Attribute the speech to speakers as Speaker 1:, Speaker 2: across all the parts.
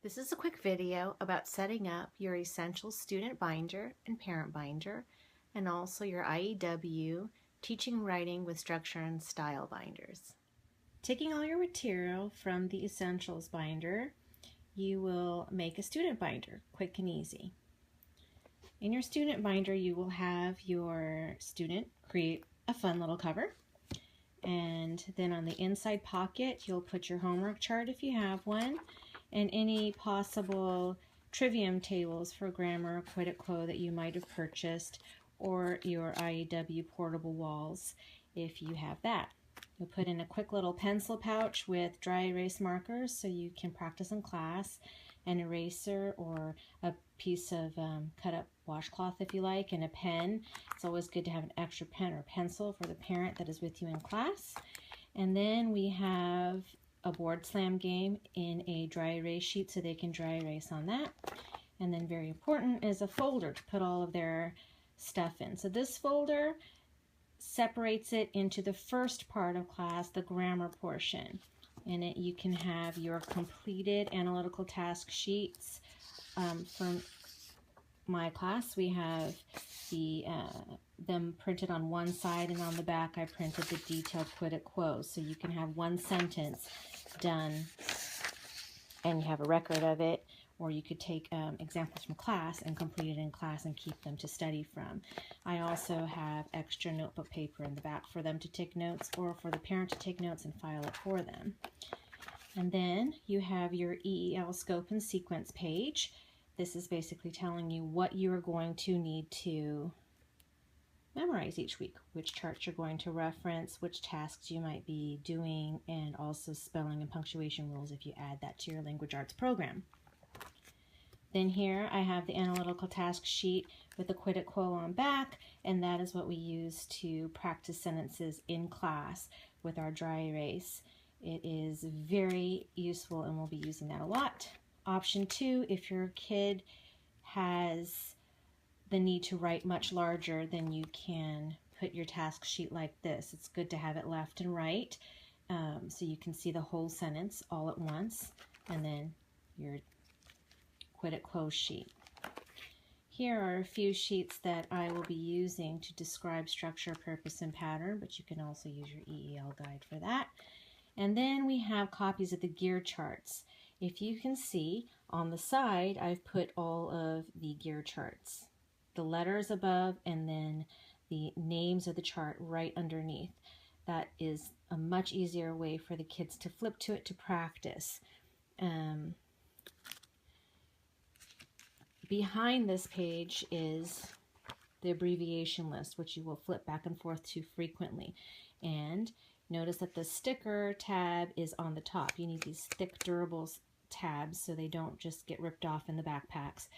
Speaker 1: This is a quick video about setting up your Essential Student Binder and Parent Binder, and also your IEW Teaching Writing with Structure and Style binders. Taking all your material from the Essentials binder, you will make a student binder, quick and easy. In your student binder, you will have your student create a fun little cover, and then on the inside pocket, you'll put your homework chart if you have one, and any possible trivium tables for grammar or quid et quo that you might have purchased, or your IEW portable walls if you have that. You'll put in a quick little pencil pouch with dry erase markers so you can practice in class, an eraser or a piece of cut up washcloth if you like, and a pen. It's always good to have an extra pen or pencil for the parent that is with you in class. And then we have a board slam game in a dry erase sheet so they can dry erase on that. And then very important is a folder to put all of their stuff in. So this folder separates it into the first part of class, the grammar portion. In it you can have your completed analytical task sheets. From my class we have them printed on one side, and on the back I printed the detailed quid et quo, so you can have one sentence done and you have a record of it, or you could take examples from class and complete it in class and keep them to study from. I also have extra notebook paper in the back for them to take notes, or for the parent to take notes and file it for them. And then you have your EEL scope and sequence page. This is basically telling you what you are going to need to memorize each week, which charts you're going to reference, which tasks you might be doing, and also spelling and punctuation rules if you add that to your language arts program. Then here I have the analytical task sheet with the quid et quo on back, and that is what we use to practice sentences in class with our dry erase. It is very useful and we'll be using that a lot. Option 2, if your kid has the need to write much larger, then you can put your task sheet like this. It's good to have it left and right so you can see the whole sentence all at once, and then your quid et quo sheet. Here are a few sheets that I will be using to describe structure, purpose, and pattern, but you can also use your EEL guide for that. And then we have copies of the gear charts. If you can see on the side, I've put all of the gear charts, the letters above, and then the names of the chart right underneath. That is a much easier way for the kids to flip to it to practice. Behind this page is the abbreviation list, which you will flip back and forth to frequently. And notice that the sticker tab is on the top. You need these thick, durable tabs so they don't just get ripped off in the backpacks.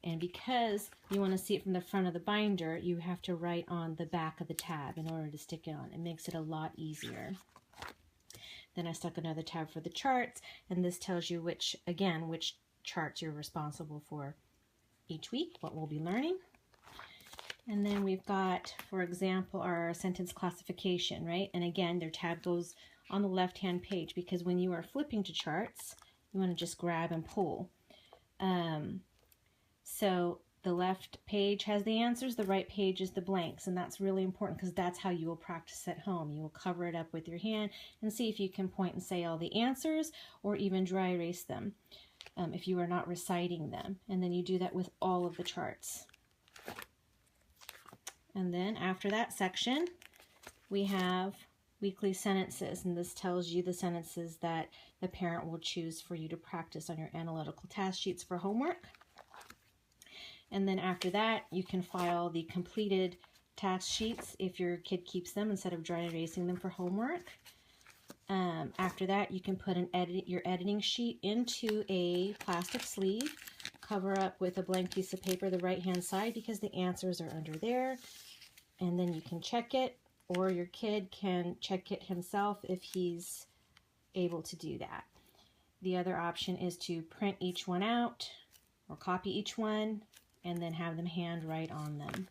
Speaker 1: And because you want to see it from the front of the binder, you have to write on the back of the tab in order to stick it on. It makes it a lot easier. Then I stuck another tab for the charts, and this tells you which charts you're responsible for each week, what we'll be learning. And then we've got, for example, our sentence classification, right? And again, their tab goes on the left-hand page, because when you are flipping to charts, you want to just grab and pull. So the left page has the answers, the right page is the blanks, and that's really important because that's how you will practice at home. You will cover it up with your hand and see if you can point and say all the answers, or even dry erase them if you are not reciting them. And then you do that with all of the charts. And then after that section, we have weekly sentences, and this tells you the sentences that the parent will choose for you to practice on your analytical task sheets for homework. And then after that, you can file the completed task sheets if your kid keeps them instead of dry erasing them for homework. After that, you can put your editing sheet into a plastic sleeve, cover up with a blank piece of paper the right-hand side because the answers are under there, and then you can check it, or your kid can check it himself if he's able to do that. The other option is to print each one out or copy each one and then have them handwrite on them.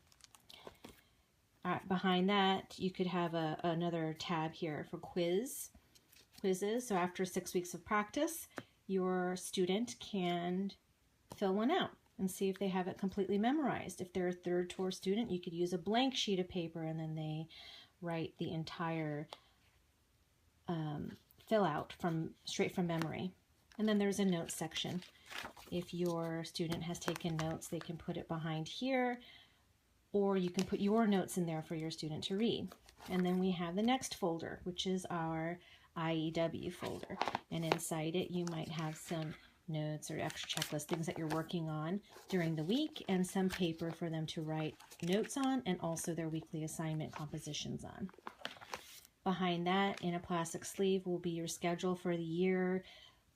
Speaker 1: Behind that, you could have another tab here for quizzes. So after 6 weeks of practice, your student can fill one out and see if they have it completely memorized. If they're a third tour student, you could use a blank sheet of paper and then they write the entire fill out straight from memory. And then there's a notes section. If your student has taken notes, they can put it behind here, or you can put your notes in there for your student to read. And then we have the next folder, which is our IEW folder. And inside it, you might have some notes or extra checklist things that you're working on during the week, and some paper for them to write notes on, and also their weekly assignment compositions on. Behind that, in a plastic sleeve, will be your schedule for the year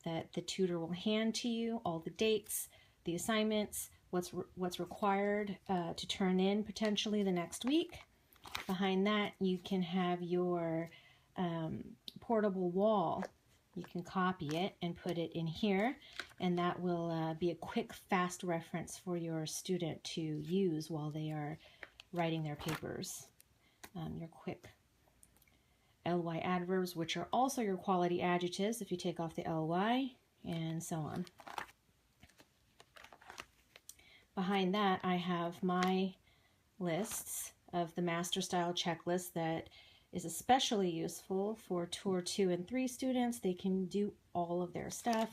Speaker 1: that the tutor will hand to you, all the dates, the assignments, what's required to turn in potentially the next week. Behind that, you can have your portable wall. You can copy it and put it in here, and that will be a quick, fast reference for your student to use while they are writing their papers. Your quick ly adverbs, which are also your quality adjectives if you take off the ly, and so on. Behind that, I have my lists of the master style checklist that is especially useful for Tour 2 and 3 students. They can do all of their stuff.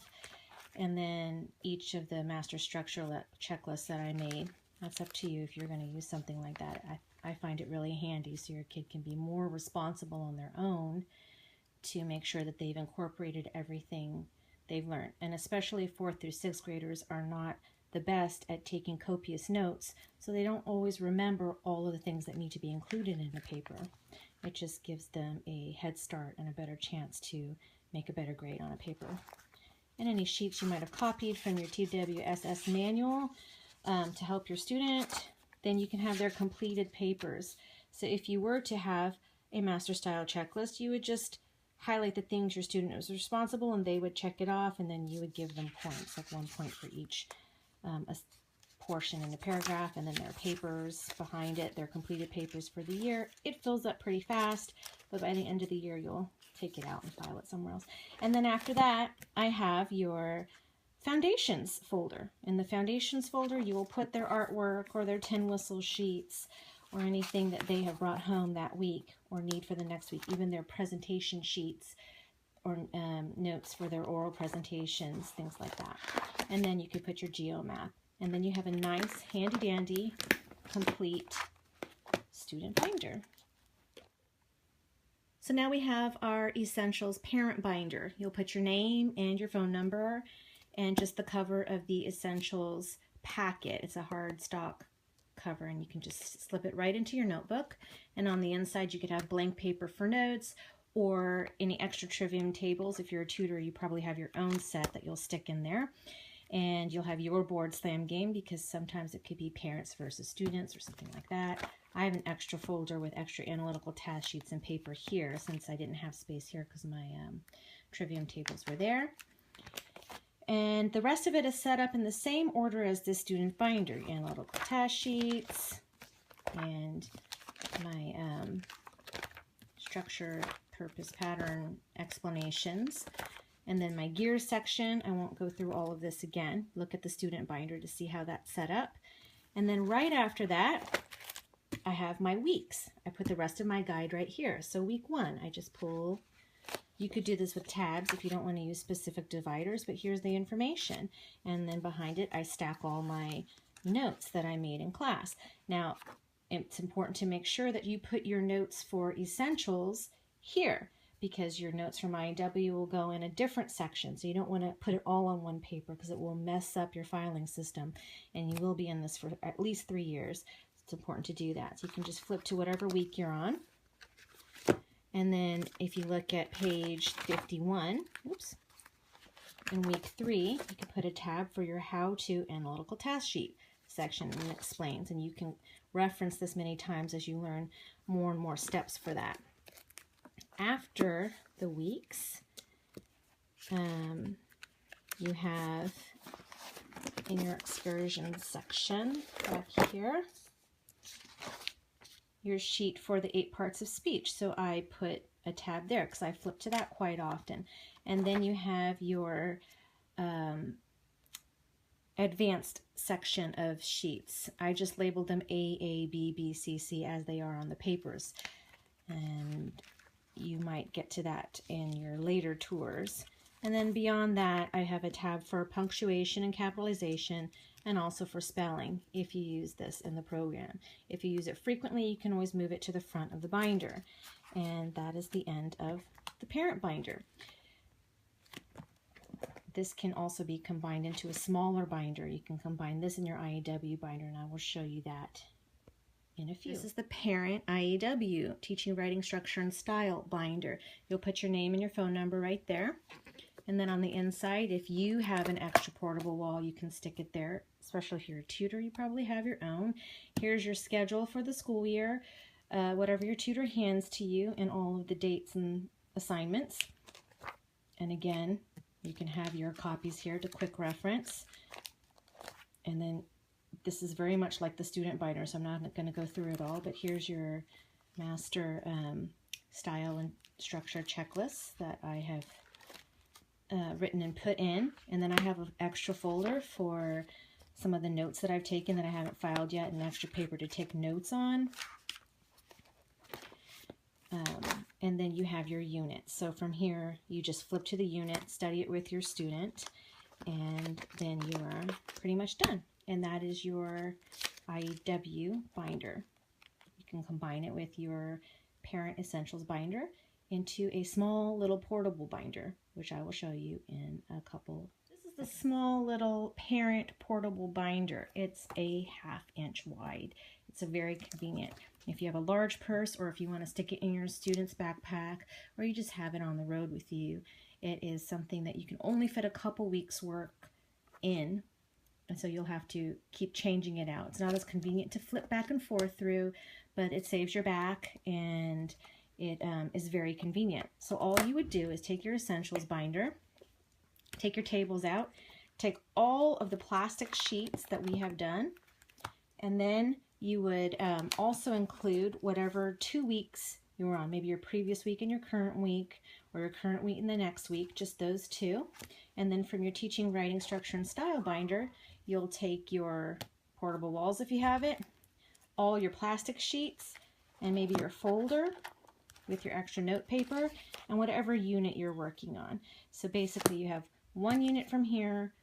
Speaker 1: And then each of the master structure checklists that I made, that's up to you if you're going to use something like that. I find it really handy so your kid can be more responsible on their own to make sure that they've incorporated everything they've learned. And especially 4th through 6th graders are not the best at taking copious notes, so they don't always remember all of the things that need to be included in the paper. It just gives them a head start and a better chance to make a better grade on a paper. And any sheets you might have copied from your TWSS manual to help your student, then you can have their completed papers. So if you were to have a master style checklist, you would just highlight the things your student was responsible and they would check it off, and then you would give them points, like 1 point for each a portion in the paragraph, and then their papers behind it, their completed papers for the year. It fills up pretty fast, but by the end of the year, you'll take it out and file it somewhere else. And then after that, I have your foundations folder. In the foundations folder, you will put their artwork or their tin whistle sheets or anything that they have brought home that week or need for the next week, even their presentation sheets or notes for their oral presentations, things like that. And then you could put your geomath. And then you have a nice, handy-dandy, complete student binder. So now we have our Essentials Parent Binder. You'll put your name and your phone number and just the cover of the Essentials packet. It's a hard stock cover, and you can just slip it right into your notebook. And on the inside, you could have blank paper for notes or any extra trivium tables. If you're a tutor, you probably have your own set that you'll stick in there. And you'll have your board slam game, because sometimes it could be parents versus students or something like that. I have an extra folder with extra analytical task sheets and paper here, since I didn't have space here because my trivium tables were there. And the rest of it is set up in the same order as this student binder. Analytical task sheets and my structure, purpose, pattern, explanations. And then my gears section, I won't go through all of this again. Look at the student binder to see how that's set up. And then right after that, I have my weeks. I put the rest of my guide right here. So week 1, I just pull. You could do this with tabs if you don't want to use specific dividers, but here's the information. And then behind it, I stack all my notes that I made in class. Now, it's important to make sure that you put your notes for essentials here, because your notes from IEW will go in a different section. So you don't want to put it all on one paper, because it will mess up your filing system, and you will be in this for at least 3 years. It's important to do that. So you can just flip to whatever week you're on. And then if you look at page 51, in week 3, you can put a tab for your How to Analytical Task Sheet section, and it explains. And you can reference this many times as you learn more and more steps for that. After the weeks, you have in your excursion section back here your sheet for the 8 parts of speech. So I put a tab there because I flip to that quite often. And then you have your
Speaker 2: advanced section of sheets. I just labeled them A, B, B, C, C as they are on the papers. And you might get to that in your later tours. And then beyond that, I have a tab for punctuation and capitalization, and also for spelling if you use this in the program. If you use it frequently, you can always move it to the front of the binder. And that is the end of the parent binder. This can also be combined into a smaller binder. You can combine this in your IEW binder, and I will show you that in a few. This is the parent IEW, Teaching, Writing, Structure, and Style binder. You'll put your name and your phone number right there. And then on the inside, if you have an extra portable wall, you can stick it there. Especially if you're a tutor, you probably have your own. Here's your schedule for the school year, whatever your tutor hands to you, and all of the dates and assignments. And again, you can have your copies here to quick reference. And then this is very much like the student binder, so I'm not going to go through it all, but here's your master style and structure checklist that I have written and put in. And then I have an extra folder for some of the notes that I've taken that I haven't filed yet, and extra paper to take notes on. And then you have your units. So from here, you just flip to the unit, study it with your student, and then you are pretty much done. And that is your IEW binder. You can combine it with your Parent Essentials binder into a small little portable binder, which I will show you in a couple. This is the small little parent portable binder. It's a 1/2 inch wide. It's a very convenient. If you have a large purse, or if you want to stick it in your student's backpack, or you just have it on the road with you, it is something that you can only fit a couple weeks work in. And so you'll have to keep changing it out. It's not as convenient to flip back and forth through, but it saves your back, and it is very convenient. So all you would do is take your essentials binder, take your tables out, take all of the plastic sheets that we have done, and then you would also include whatever 2 weeks you were on, maybe your previous week and your current week, or your current week and the next week, just those two. And then from your Teaching, Writing, Structure, and Style binder, you'll take your portable walls if you have it, all your plastic sheets, and maybe your folder with your extra note paper, and whatever unit you're working on. So basically you have 1 unit from here,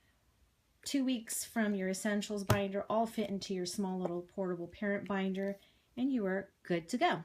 Speaker 2: 2 weeks from your essentials binder, all fit into your small little portable parent binder, and you are good to go.